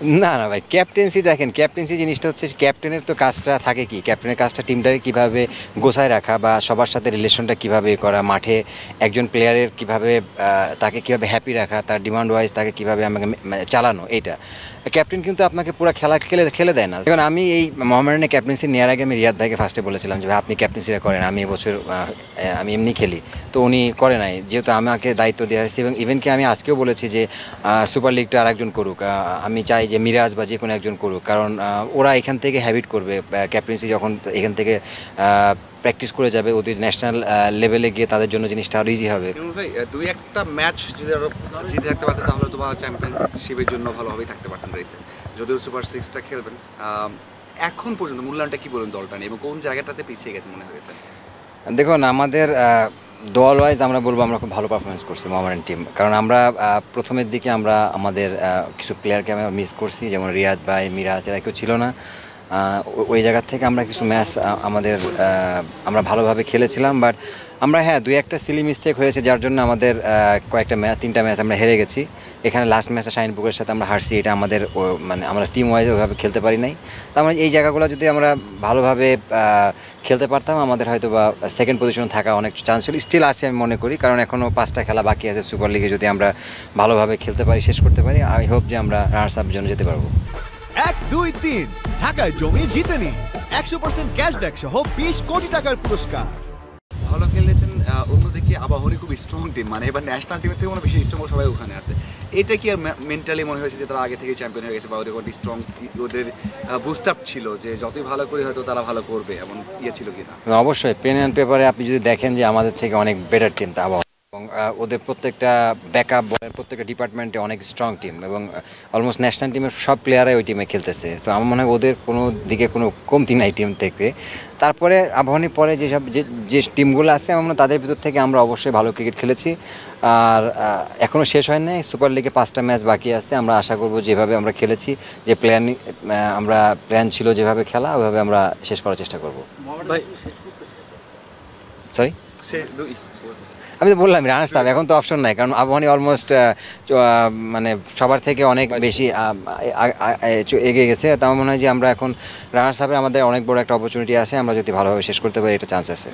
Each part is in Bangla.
না, না ভাই, ক্যাপ্টেন্সি দেখেন, ক্যাপ্টেন্সি জিনিসটা হচ্ছে ক্যাপ্টেনের তো কাজটা থাকে কি, ক্যাপ্টেনের কাজটা টিমটাকে কীভাবে গোছায় রাখা বা সবার সাথে রিলেশনটা কীভাবে করা, মাঠে একজন প্লেয়ারের কীভাবে তাকে কীভাবে হ্যাপি রাখা, তার ডিমান্ড ওয়াইজ তাকে কীভাবে আমাকে চালানো, এইটা ক্যাপ্টেন কিন্তু আপনাকে পুরো খেলা খেলে খেলে দেয় না। এখন আমি এই মোহামেডানের ক্যাপ্টেন্সি নেওয়ার আগে আমি রিয়াদ ভাইকে ফার্স্টে বলেছিলাম যে ভাই আপনি ক্যাপ্টেন্সিটা করেন, আমি এবছর আমি এমনি খেলি, তো উনি করে নাই, যেহেতু আমাকে দায়িত্ব দেওয়া হয়েছে। এবং ইভেন কি আমি আজকেও বলেছি যে সুপার লিগটা আরেকজন করুক, আমি চাই যে মিরাজ বা যে কোনো একজন করুক, কারণ ওরা এখান থেকে হ্যাবিট করবে ক্যাপ্টেন্সি যখন এখান থেকে প্র্যাকটিস করে যাবে, ওদের ন্যাশনাল লেভেলে গিয়ে তাদের জন্য জিনিসটা আরও ইজি হবে। ভাই দুই একটা ম্যাচ যদি আরো জিতে থাকতে পারতেন তাহলে তোমার চ্যাম্পিয়নশিপের জন্য ভালোভাবেই থাকতে পারতেন রেসে, যদিও সুপার সিক্সটা খেলবেন। এখন পর্যন্ত মূল্যায়নটা কি বলুন দলটা নিয়ে, এবং কোন জায়গাটাতে পিছিয়ে গেছে মনে হয়েছে? দেখুন, আমাদের দল ওয়াইজ আমরা বলবো আমরা খুব ভালো পারফরমেন্স করছি মোহামেডান টিম, কারণ আমরা প্রথমের দিকে আমরা আমাদের কিছু প্লেয়ারকে আমরা মিস করছি, যেমন রিয়াদ ভাই, মিরাজ, এরা কেউ ছিল না। ওই জায়গা থেকে আমরা কিছু ম্যাচ আমাদের আমরা ভালোভাবে খেলেছিলাম, বাট আমরা দুই একটা সিলি মিস্টেক হয়েছে, যার জন্য আমাদের কয়েকটা ম্যাচ, 3টা ম্যাচ আমরা হেরে গেছি। এখানে লাস্ট ম্যাচে শাহিনপুরের সাথে আমরা হারছি, এটা আমাদের মানে আমরা টিম ওয়াইজ ওইভাবে খেলতে পারি নাই। তার মানে এই জায়গাগুলো যদি আমরা ভালোভাবে খেলতে পারতাম, আমাদের হয়তো বা সেকেন্ড পজিশনে থাকা অনেক চান্স ছিল, স্টিল আছে আমি মনে করি, কারণ এখনও 5টা খেলা বাকি আছে সুপার লিগে। যদি আমরা ভালোভাবে খেলতে পারি, শেষ করতে পারি, আই হোপ যে আমরা রানার্স আপের জন্য যেতে পারবো। 1, 2, 3 ঢাকায় জমি জিতে নিন 100% ক্যাশব্যাক সহ 20 কোটি টাকার পুরস্কার। ভালো খেলেছেন। অন্যদিকে আবাহনী খুব স্ট্রং টিম, মানে এবার ন্যাশনাল টিমের থেকে মনে বেশি স্ট্রং, সবাই ওখানে আছে। এটা কি আর মেন্টালি মনে হয়েছে যে তারা আগে থেকে চ্যাম্পিয়ন হয়ে গেছে, বা ওদের একটা স্ট্রং, ওদের বুস্ট আপ ছিল যে যতই ভালো করে হয়তো তারা ভালো করবে, এমন ইয়ে ছিল কিনা? অবশ্যই পেন অ্যান্ড পেপারে আপনি যদি দেখেন যে আমাদের থেকে অনেক বেটার টিম আবহাওয়া, এবং ওদের প্রত্যেকটা ব্যাকআপ বলের প্রত্যেকটা ডিপার্টমেন্টে অনেক স্ট্রং টিম, এবং অলমোস্ট ন্যাশনাল টিমের সব প্লেয়ারাই ওই টিমে খেলতেছে। সো আমার মনে হয় ওদের কোনো দিকে কোনো কমতি নাই টিম থেকে। তারপরে আবাহনীর পরে যেসব যে টিমগুলো আছে, আমার মনে হয় তাদের ভিতর থেকে আমরা অবশ্যই ভালো ক্রিকেট খেলেছি। আর এখনও শেষ হয় নাই, সুপার লিগে 5টা ম্যাচ বাকি আছে। আমরা আশা করব যেভাবে আমরা খেলেছি, যে প্ল্যান ছিল যেভাবে খেলা, ওইভাবে আমরা শেষ করার চেষ্টা করব। সরি, আমি তো বললাম রানার্স আপ, এখন তো অপশন নাই, কারণ আবাহনী অলমোস্ট মানে সবার থেকে অনেক বেশি এগিয়ে গেছে। তো আমার মনে হয় যে আমরা এখন রানার্স আপে আমাদের অনেক বড় একটা অপরচুনিটি আছে, আমরা যদি ভালোভাবে শেষ করতে পারি, এটা চান্স আছে।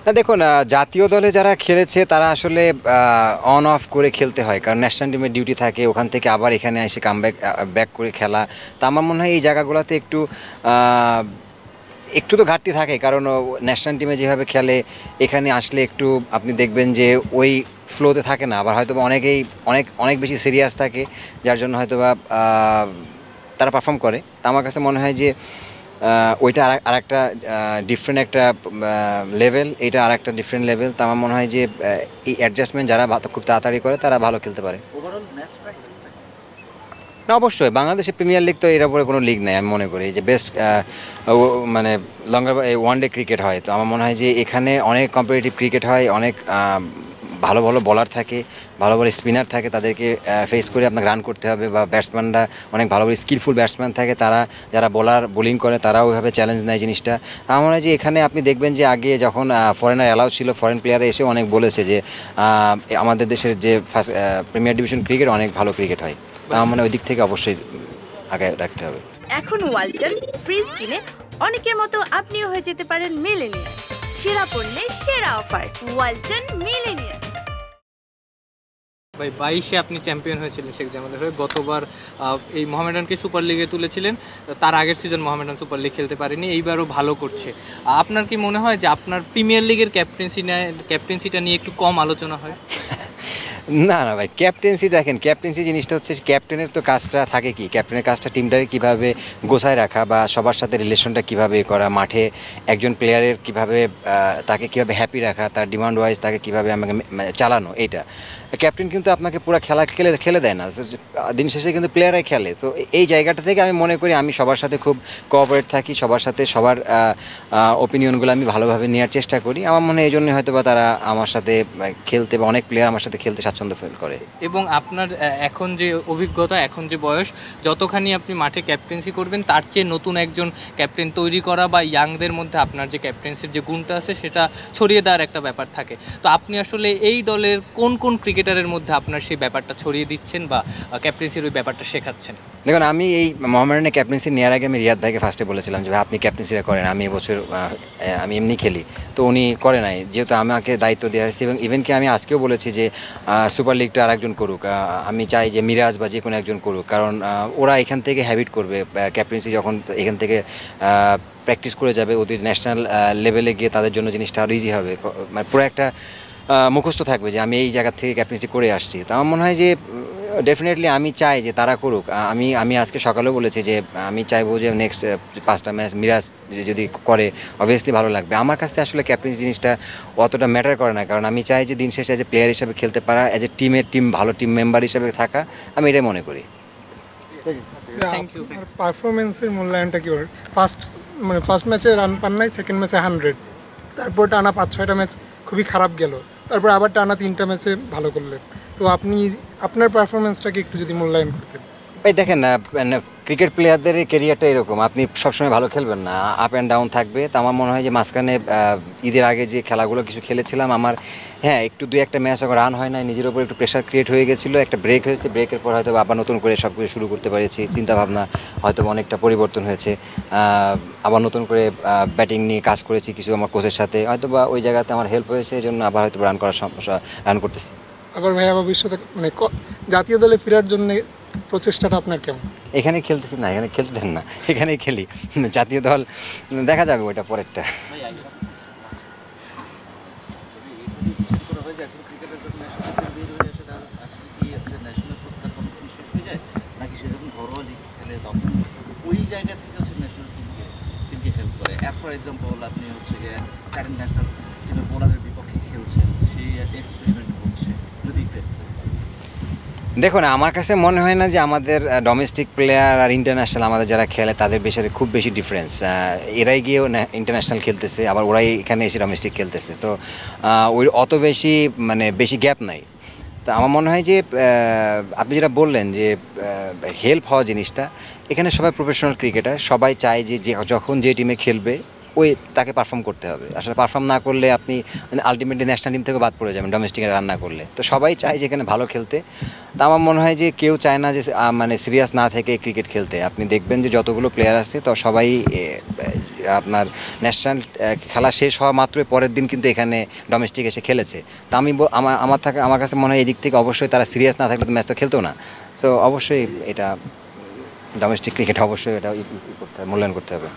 না দেখুন, জাতীয় দলে যারা খেলেছে তারা আসলে অন অফ করে খেলতে হয়, কারণ ন্যাশনাল টিমের ডিউটি থাকে, ওখান থেকে আবার এখানে এসে ব্যাক করে খেলা। তা আমার মনে হয় এই জায়গাগুলোতে একটু তো ঘাটতি থাকে, কারণ ন্যাশনাল টিমে যেভাবে খেলে এখানে আসলে একটু আপনি দেখবেন যে ওই ফ্লোতে থাকে না, আবার হয়তো অনেকেই অনেক বেশি সিরিয়াস থাকে, যার জন্য হয়তো বা তারা পারফর্ম করে। তা আমার কাছে মনে হয় যে ওইটা আর একটা ডিফারেন্ট একটা লেভেল, এটা আর একটা ডিফারেন্ট লেভেল। তো আমার মনে হয় যে এই অ্যাডজাস্টমেন্ট যারা খুব তাড়াতাড়ি করে তারা ভালো খেলতে পারে। না অবশ্যই, বাংলাদেশের প্রিমিয়ার লিগ তো এর উপরে কোনো লিগ নেই। আমি মনে করি যে বেস্ট মানে লঙ্গার ওয়ান ডে ক্রিকেট হয়, তো আমার মনে হয় যে এখানে অনেক কম্পিটিটিভ ক্রিকেট হয়, অনেক ভালো ভালো বলার থাকে, ভালো ভালো স্পিনার থাকে, তাদেরকে ফেস করে আপনাকে রান করতে হবে, বা ব্যাটসম্যানরা অনেক ভালো ভালো স্কিলফুল ব্যাটসম্যান থাকে, তারা যারা বোলিং করে তারাও ওইভাবে চ্যালেঞ্জ নেয় জিনিসটা। আমার মনে হয় যে এখানে আপনি দেখবেন যে আগে যখন ফরেনার অ্যালাউ ছিল, ফরেন প্লেয়াররা এসেও অনেক বলেছে যে আমাদের দেশের যে ফার্স্ট প্রিমিয়ার ডিভিশন ক্রিকেট অনেক ভালো ক্রিকেট হয়। তা আমার মনে হয় ওই দিক থেকে অবশ্যই আগে রাখতে হবে। এখন ওয়ালটন ফ্রিজ কিনে অনেকের মতো আপনিও হয়ে যেতে পারেন মিলেনিয়ার। সেরা পণ্যের সেরা অফার, ওয়ালটন মিলেনিয়ার। ভাই 22-এ আপনি চ্যাম্পিয়ন হয়েছিলেন শেখ জামালের হয়ে, গতবার এই মোহামেডানকে সুপার লিগে তুলেছিলেন, তার আগের সিজন মোহামেডান সুপার লিগ খেলতে পারেনি, এইবারও ভালো করছে। আপনার কি মনে হয় যে আপনার প্রিমিয়ার লিগের ক্যাপ্টেন্সিটা নিয়ে একটু কম আলোচনা হয়? না, না ভাই, ক্যাপ্টেন্সি দেখেন, ক্যাপ্টেন্সি জিনিসটা হচ্ছে ক্যাপ্টেনের তো কাজটা থাকে কি, ক্যাপ্টেনের কাজটা টিমটাকে কীভাবে গোছায় রাখা বা সবার সাথে রিলেশনটা কীভাবে করা, মাঠে একজন প্লেয়ারের কীভাবে তাকে কীভাবে হ্যাপি রাখা, তার ডিমান্ড ওয়াইজ তাকে কীভাবে আমাকে চালানো, এইটা ক্যাপ্টেন কিন্তু আপনাকে পুরো খেলা খেলে দেয় না, দিন শেষে কিন্তু প্লেয়াররাই খেলে। তো এই জায়গাটা থেকে আমি মনে করি আমি সবার সাথে খুব কোঅপারেট থাকি, সবার সাথে সবার ওপিনিয়নগুলো আমি ভালোভাবে নেওয়ার চেষ্টা করি। আমার মনে হয় এই জন্যই হয়তো বা তারা আমার সাথে খেলতে বা অনেক প্লেয়ার আমার সাথে খেলতে স্বাচ্ছন্দ্য ফিল করে। এবং আপনার এখন যে অভিজ্ঞতা, এখন যে বয়স, যতখানি আপনি মাঠে ক্যাপ্টেন্সি করবেন তার চেয়ে নতুন একজন ক্যাপ্টেন তৈরি করা বা ইয়াংদের মধ্যে আপনার যে ক্যাপ্টেন্সির যে গুণটা আছে সেটা ছড়িয়ে দেওয়ার একটা ব্যাপার থাকে। তো আপনি আসলে এই দলের কোন কোন ক্রিকেটারের মধ্যে আপনার সেই ব্যাপারটা ছড়িয়ে দিচ্ছেন বা ক্যাপ্টেন্সির ওই ব্যাপারটা শেখাচ্ছেন? দেখুন, আমি এই মোহামেডানের ক্যাপ্টেন্সি নেওয়ার আগে আমি রিয়াদ ভাইকে ফার্স্টে বলেছিলাম যে ভাই আপনি ক্যাপ্টেন্সিটা করেন, আমি এবছর আমি এমনি খেলি। তো উনি করে নাই, যেহেতু আমাকে দায়িত্ব দেওয়া হয়েছে। এবং ইভেন কি আমি আজকেও বলেছি যে সুপার লিগটা আরেকজন করুক, আমি চাই যে মিরাজ বা যে কোনো একজন করুক, কারণ ওরা এখান থেকে হ্যাবিট করবে ক্যাপ্টেন্সি যখন এখান থেকে প্র্যাকটিস করে যাবে, ওদের ন্যাশনাল লেভেলে গিয়ে তাদের জন্য জিনিসটা আরও ইজি হবে, মানে পুরো একটা মুখস্থ থাকবে যে আমি এই জায়গা থেকে ক্যাপ্টেন্সি করে আসছি। তো আমার মনে হয় যে ডেফিনেটলি আমি চাই যে তারা করুক। আমি আজকে সকালেও বলেছি যে আমি চাইবো যে নেক্সট 5টা ম্যাচ মিরাজ যদি করে অবভিয়াসলি ভালো লাগবে। আমার কাছে আসলে ক্যাপ্টেন্সি জিনিসটা অতটা ম্যাটার করে না, কারণ আমি চাই যে দিন শেষে এজ এ প্লেয়ার হিসেবে খেলতে পারা, এজ এ টিম ভালো টিম মেম্বার হিসেবে থাকা, আমি এটাই মনে করি। Thank you. পারফরমেন্সের মূল্যায়নটা কী হবে? ফার্স্ট ম্যাচে রান পান নাই, সেকেন্ড ম্যাচে 100, তারপর টানা 5-6টা ম্যাচ খুবই খারাপ গেল, তারপর আবার টানা 3টা ম্যাচে ভালো করলেন। তো আপনি আপনার পারফরমেন্সটাকে একটু যদি মূল্যায়ন করতেন। ভাই দেখেন না, ক্রিকেট প্লেয়ারদের ক্যারিয়ারটা এরকম, আপনি সবসময় ভালো খেলবেন না, আপ অ্যান্ড ডাউন থাকবে। তো আমার মনে হয় যে মাঝখানে ঈদের আগে যে খেলাগুলো কিছু খেলেছিলাম, আমার হ্যাঁ একটু 2-1টা ম্যাচ যখন রান হয় না, নিজের ওপর একটু প্রেশার ক্রিয়েট হয়ে গেছিলো, একটা ব্রেক হয়েছে, ব্রেকের পর হয়তো আবার নতুন করে সব কিছু শুরু করতে পেরেছি, চিন্তাভাবনা হয়তো অনেকটা পরিবর্তন হয়েছে, আবার নতুন করে ব্যাটিং নিয়ে কাজ করেছি কিছু আমার কোচের সাথে, হয়তো বা ওই জায়গাতে আমার হেল্প হয়েছে, এই জন্য আবার হয়তো রান করতেছি। আবার ভাইয়া ভবিষ্যতে মানে জাতীয় দলে ফেরার জন্য প্রচেষ্টাটা আপনার কেমন? এখানে খেলতেছি না, এখানে খেলতে দেন না, এখানেই খেলি। জাতীয় দল দেখা যাবে ওইটা পরেরটা। ওই জায়গা থেকে হচ্ছে ন্যাশনাল টিমকে হেল্প করে। অ্যাজ ফর এক্সাম্পল আপনি হচ্ছে গিয়ে কারেন্ট ন্যাশনাল টিমের বোলারের বিপক্ষে খেলছেন, সেই এক্সপেরিমেন্ট করছে, যদি দেখুন, আমার কাছে মনে হয় না যে আমাদের ডোমেস্টিক প্লেয়ার আর ইন্টারন্যাশনাল আমাদের যারা খেলে তাদের খুব বেশি ডিফারেন্স। এরাই গিয়েও ইন্টারন্যাশনাল খেলতেছে, আবার ওরাই এখানে এসে ডোমেস্টিক খেলতেছে। সো ওই অত বেশি গ্যাপ নাই। তা আমার মনে হয় যে আপনি যেটা বললেন যে হেল্প হওয়া জিনিসটা, এখানে সবাই প্রফেশনাল ক্রিকেটার, সবাই চায় যে যখন যে টিমে খেলবে তাকে পারফর্ম করতে হবে। আসলে পারফর্ম না করলে আপনি আলটিমেটলি ন্যাশনাল টিম থেকে বাদ পড়ে যাবেন ডোমেস্টিকে রান না করলে। তো সবাই চায় যে এখানে ভালো খেলতে। তা আমার মনে হয় যে কেউ চায় না যে সিরিয়াস না থেকে ক্রিকেট খেলতে। আপনি দেখবেন যে যতগুলো প্লেয়ার আছে তো সবাই আপনার ন্যাশনাল খেলা শেষ হওয়া মাত্রই পরের দিন কিন্তু এখানে ডোমেস্টিক এসে খেলেছে। তা আমার কাছে মনে হয় এই দিক থেকে অবশ্যই তারা সিরিয়াস না থাকলে তো ম্যাচ তো খেলতো না। সো অবশ্যই এটা ডোমেস্টিক ক্রিকেট অবশ্যই এটা মূল্যায়ন করতে হবে।